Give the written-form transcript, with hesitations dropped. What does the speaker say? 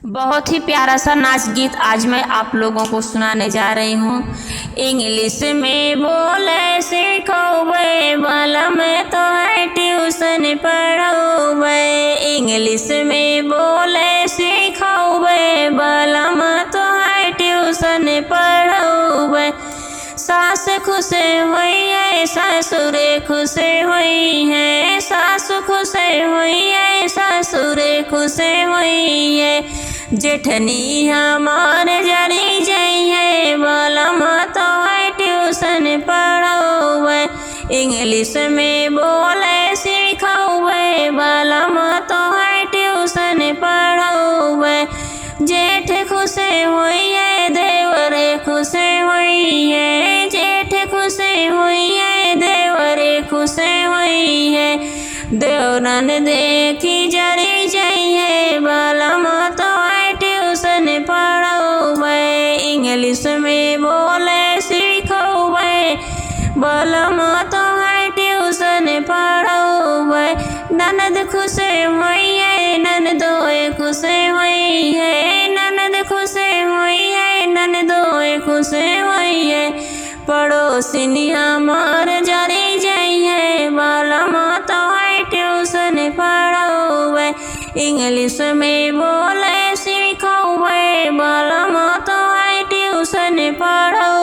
बहुत ही प्यारा सा नाच गीत आज मैं आप लोगों को सुनाने जा रही हूँ। इंग्लिश में बोले सीखोगे वाला मैं तो है ट्यूशन पढ़ोगे। इंग्लिश में बोले सीखोगे वाला मैं तो है ट्यूशन पढ़ोगे। सास खुश हुई है ससुर खुश हुई है, सास खुश हुई है ससुर खुश हुई है। जेठनी हमार जरी जई है वाला तो है ट्यूशन पढ़ोगे। इंग्लिश में बोले सीखोगे वाला तो है ट्यूशन पढ़ोगे। जेठ खुश हुई है देवर खुश हुई है, जेठ खुश हुई है देवर खुश हुई है। देवरन देखी जरी जई है वाला तो है ट्यूशन पढ़ोगे। इंग्लिश में बोले सीखोगे वाला तो है ट्यूशन पढ़ोगे। ननद खुश हुई है ननदोए खुश हुई है, ननद खुश हुई है ननदोए खुश हुई है। पड़ोसिनी हमार जरी जई है वाला तो है ट्यूशन पढ़ोगे। इंग्लिश में बोले सीखोगे वाला तो है ट्यूशन पढ़ोगे।